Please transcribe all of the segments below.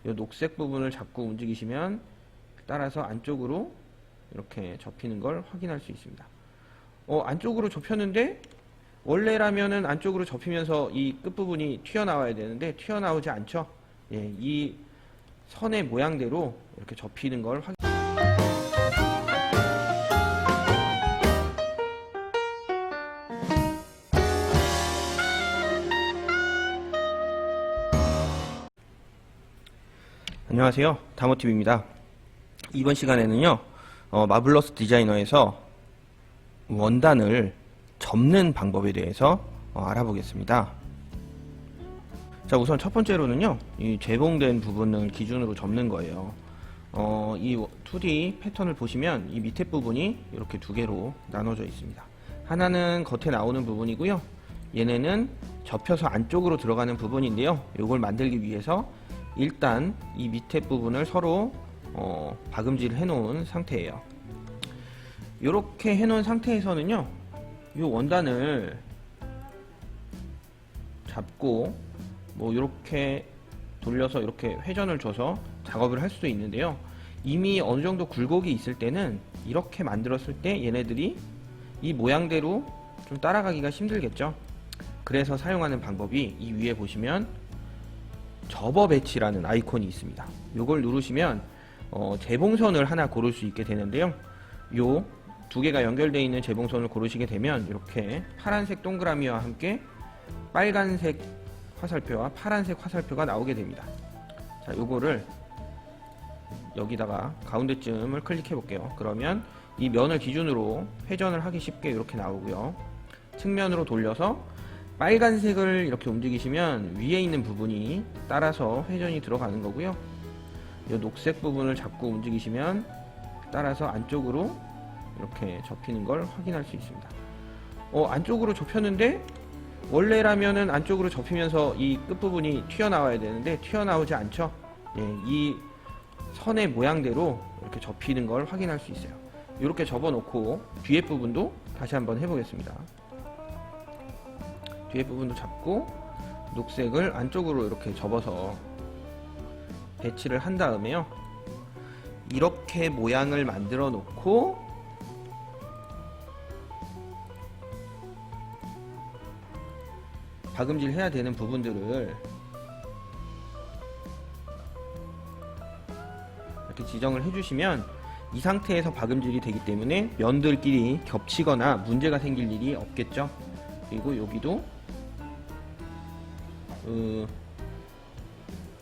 이 녹색 부분을 잡고 움직이시면 따라서 안쪽으로 이렇게 접히는 걸 확인할 수 있습니다. 안쪽으로 접혔는데 원래라면은 안쪽으로 접히면서 이 끝부분이 튀어나와야 되는데 튀어나오지 않죠. 예, 이 선의 모양대로 이렇게 접히는 걸 확인. 안녕하세요, 다모TV입니다. 이번 시간에는요, 마블러스 디자이너에서 원단을 접는 방법에 대해서 알아보겠습니다. 자, 우선 첫 번째로는요, 이 재봉된 부분을 기준으로 접는 거예요. 이 2D 패턴을 보시면 이 밑에 부분이 이렇게 두 개로 나눠져 있습니다. 하나는 겉에 나오는 부분이고요, 얘네는 접혀서 안쪽으로 들어가는 부분인데요. 이걸 만들기 위해서 일단 이 밑에 부분을 서로 박음질을 해 놓은 상태예요. 이렇게 해 놓은 상태에서는요, 이 원단을 잡고 뭐 이렇게 돌려서 이렇게 회전을 줘서 작업을 할 수도 있는데요, 이미 어느 정도 굴곡이 있을 때는 이렇게 만들었을 때 얘네들이 이 모양대로 좀 따라가기가 힘들겠죠. 그래서 사용하는 방법이 이 위에 보시면 접어 배치라는 아이콘이 있습니다. 이걸 누르시면 재봉선을 하나 고를 수 있게 되는데요, 요 두 개가 연결되어 있는 재봉선을 고르시게 되면 이렇게 파란색 동그라미와 함께 빨간색 화살표와 파란색 화살표가 나오게 됩니다. 자, 요거를 여기다가 가운데쯤을 클릭해 볼게요. 그러면 이 면을 기준으로 회전을 하기 쉽게 이렇게 나오고요, 측면으로 돌려서 빨간색을 이렇게 움직이시면 위에 있는 부분이 따라서 회전이 들어가는 거고요, 이 녹색 부분을 잡고 움직이시면 따라서 안쪽으로 이렇게 접히는 걸 확인할 수 있습니다. 안쪽으로 접혔는데 원래라면은 안쪽으로 접히면서 이 끝부분이 튀어나와야 되는데 튀어나오지 않죠. 예, 이 선의 모양대로 이렇게 접히는 걸 확인할 수 있어요. 이렇게 접어 놓고 뒤에 부분도 다시 한번 해보겠습니다. 뒤에 부분도 잡고 녹색을 안쪽으로 이렇게 접어서 배치를 한 다음에요, 이렇게 모양을 만들어 놓고 박음질 해야 되는 부분들을 이렇게 지정을 해주시면 이 상태에서 박음질이 되기 때문에 면들끼리 겹치거나 문제가 생길 일이 없겠죠. 그리고 여기도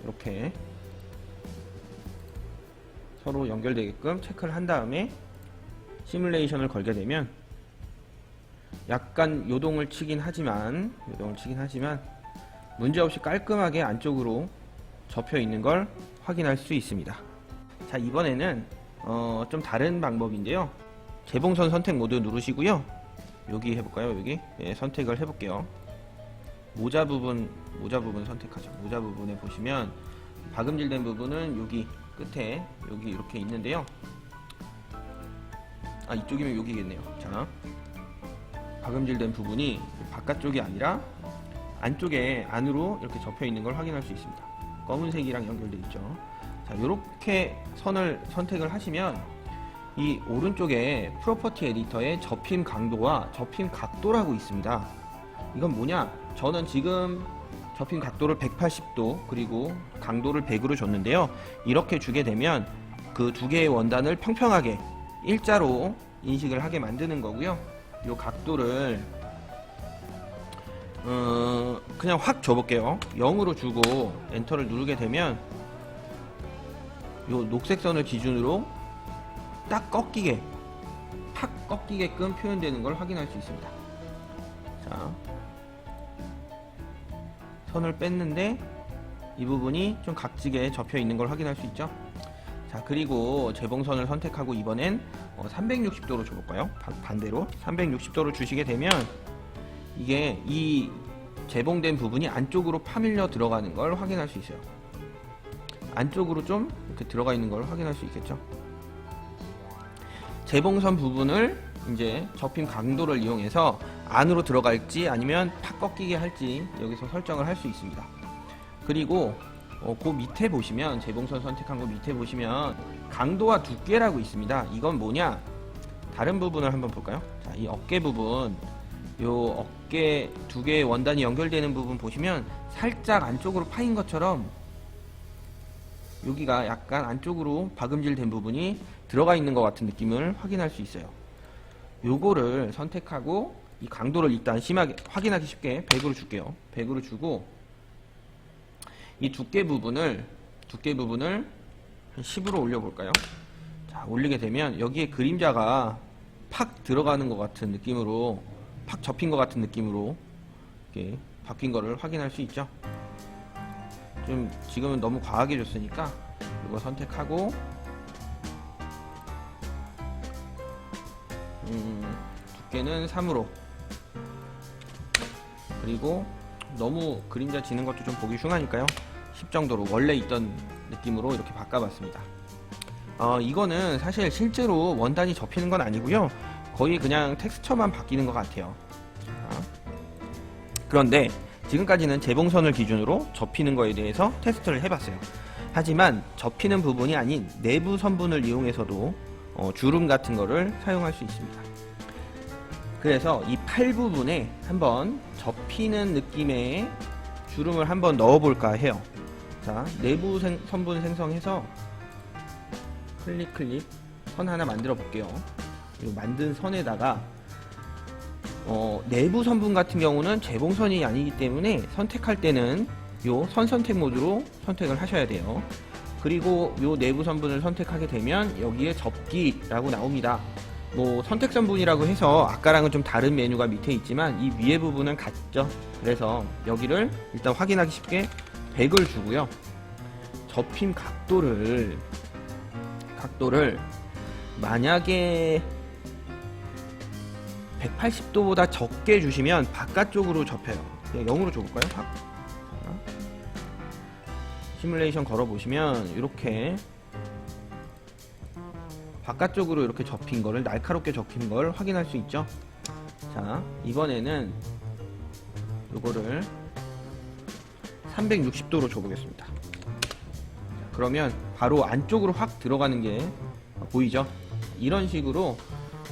이렇게 서로 연결되게끔 체크를 한 다음에 시뮬레이션을 걸게 되면 약간 요동을 치긴 하지만 문제없이 깔끔하게 안쪽으로 접혀 있는 걸 확인할 수 있습니다. 자, 이번에는 좀 다른 방법인데요, 재봉선 선택 모드 누르시고요, 여기 해볼까요? 여기 선택을 해볼게요. 모자 부분 선택하죠. 모자 부분에 보시면 박음질된 부분은 여기 끝에 여기 이렇게 있는데요, 이쪽이면 여기겠네요. 자, 박음질된 부분이 바깥쪽이 아니라 안쪽에 안으로 이렇게 접혀 있는 걸 확인할 수 있습니다. 검은색이랑 연결되어 있죠. 자, 이렇게 선을 선택을 하시면 이 오른쪽에 프로퍼티 에디터에 접힘 강도와 접힘 각도라고 있습니다. 이건 뭐냐? 저는 지금 접힘 각도를 180도 그리고 강도를 100으로 줬는데요, 이렇게 주게 되면 그 두 개의 원단을 평평하게 일자로 인식을 하게 만드는 거고요, 이 각도를 그냥 확 줘볼게요. 0으로 주고 엔터를 누르게 되면 이 녹색 선을 기준으로 딱 꺾이게 팍 꺾이게끔 표현되는 걸 확인할 수 있습니다. 자, 선을 뺐는데 이 부분이 좀 각지게 접혀 있는 걸 확인할 수 있죠. 자, 그리고 재봉선을 선택하고 이번엔 360도로 줘볼까요? 반대로 360도로 주시게 되면 이게 이 재봉된 부분이 안쪽으로 파밀려 들어가는 걸 확인할 수 있어요. 안쪽으로 좀 이렇게 들어가 있는 걸 확인할 수 있겠죠. 재봉선 부분을 이제 접힘 강도를 이용해서 안으로 들어갈지 아니면 팍 꺾이게 할지 여기서 설정을 할 수 있습니다. 그리고 그 밑에 보시면 재봉선 선택한 거 밑에 보시면 강도와 두께라고 있습니다. 이건 뭐냐? 다른 부분을 한번 볼까요? 자, 이 어깨 부분, 요 어깨 두 개의 원단이 연결되는 부분 보시면 살짝 안쪽으로 파인 것처럼 여기가 약간 안쪽으로 박음질 된 부분이 들어가 있는 것 같은 느낌을 확인할 수 있어요. 요거를 선택하고 이 강도를 일단 심하게 확인하기 쉽게 100으로 줄게요. 100으로 주고 이 두께 부분을 한 10으로 올려볼까요? 자, 올리게 되면 여기에 그림자가 팍 들어가는 것 같은 느낌으로, 팍 접힌 것 같은 느낌으로 이렇게 바뀐 거를 확인할 수 있죠. 좀 지금은 너무 과하게 줬으니까 이거 선택하고 두께는 3으로, 그리고 너무 그림자 지는 것도 좀 보기 흉하니까요 10 정도로 원래 있던 느낌으로 이렇게 바꿔봤습니다. 이거는 사실 실제로 원단이 접히는 건 아니고요, 거의 그냥 텍스처만 바뀌는 것 같아요. 그런데 지금까지는 재봉선을 기준으로 접히는 거에 대해서 테스트를 해봤어요. 하지만 접히는 부분이 아닌 내부 선분을 이용해서도 주름 같은 거를 사용할 수 있습니다. 그래서 이 팔 부분에 한번 접히는 느낌의 주름을 한번 넣어볼까 해요. 자, 내부 선분 생성해서 클릭 선 하나 만들어 볼게요. 이 만든 선에다가 내부 선분 같은 경우는 재봉선이 아니기 때문에 선택할 때는 요 선 선택 모드로 선택을 하셔야 돼요. 그리고 요 내부 선분을 선택하게 되면 여기에 접기라고 나옵니다. 뭐 선택 선분이라고 해서 아까랑은 좀 다른 메뉴가 밑에 있지만 이 위에 부분은 같죠. 그래서 여기를 일단 확인하기 쉽게 100을 주고요. 접힘 각도를 만약에 180도보다 적게 주시면 바깥쪽으로 접혀요. 그냥 0으로 줘볼까요? 시뮬레이션 걸어보시면 이렇게 바깥쪽으로 이렇게 접힌 거를, 날카롭게 접힌 걸 확인할 수 있죠. 자, 이번에는 요거를 360도로 줘보겠습니다. 그러면 바로 안쪽으로 확 들어가는 게 보이죠? 이런 식으로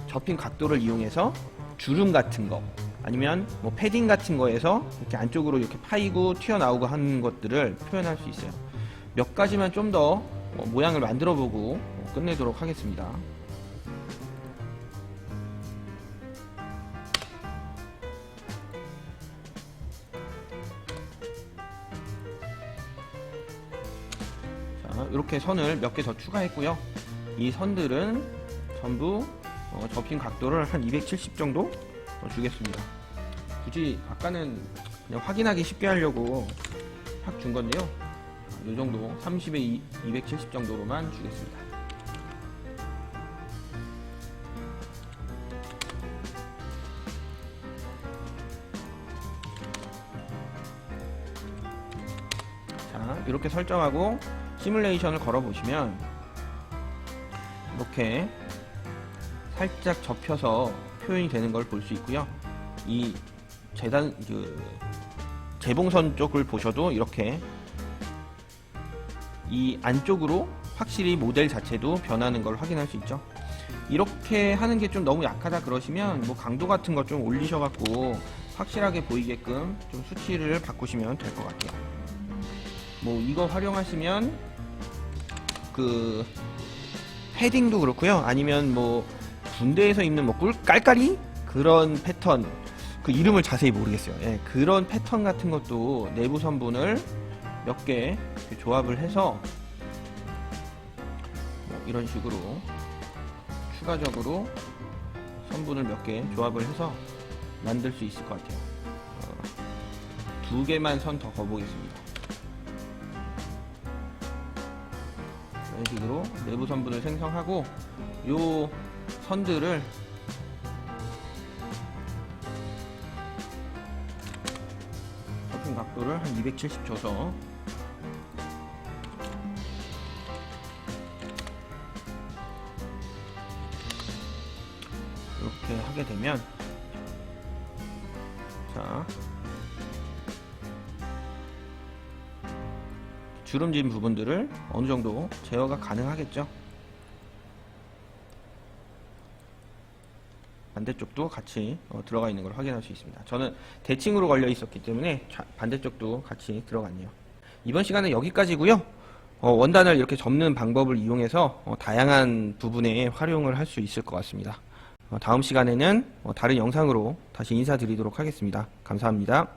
접힌 각도를 이용해서 주름 같은 거, 아니면 뭐 패딩 같은 거에서 이렇게 안쪽으로 이렇게 파이고 튀어나오고 하는 것들을 표현할 수 있어요. 몇 가지만 좀 더 모양을 만들어 보고 끝내도록 하겠습니다. 자, 이렇게 선을 몇 개 더 추가했고요. 이 선들은 전부 접힌 각도를 한 270 정도 주겠습니다. 굳이 아까는 그냥 확인하기 쉽게 하려고 확 준 건데요, 이 정도 30에 270 정도로만 주겠습니다. 자, 이렇게 설정하고 시뮬레이션을 걸어 보시면 이렇게 살짝 접혀서 표현이 되는 걸 볼 수 있고요. 이 재봉선 쪽을 보셔도 이렇게 이 안쪽으로 확실히 모델 자체도 변하는 걸 확인할 수 있죠. 이렇게 하는 게 좀 너무 약하다 그러시면 뭐 강도 같은 거 좀 올리셔갖고 확실하게 보이게끔 좀 수치를 바꾸시면 될 것 같아요. 뭐 이거 활용하시면 그 패딩도 그렇고요, 아니면 뭐 군대에서 입는 뭐 깔깔이 그런 패턴, 그 이름을 자세히 모르겠어요. 예, 그런 패턴 같은 것도 내부 선분을 몇 개 조합을 해서 뭐 이런 식으로 추가적으로 선분을 몇 개 조합을 해서 만들 수 있을 것 같아요. 2개만 선 더 거보겠습니다. 이런 식으로 내부 선분을 생성하고 요 선들을 접힌 각도를 한 270 줘서 이렇게 하게 되면, 자, 주름진 부분들을 어느 정도 제어가 가능하겠죠. 반대쪽도 같이 들어가 있는 걸 확인할 수 있습니다. 저는 대칭으로 걸려 있었기 때문에 반대쪽도 같이 들어갔네요. 이번 시간은 여기까지고요. 원단을 이렇게 접는 방법을 이용해서 다양한 부분에 활용을 할 수 있을 것 같습니다. 다음 시간에는 다른 영상으로 다시 인사드리도록 하겠습니다. 감사합니다.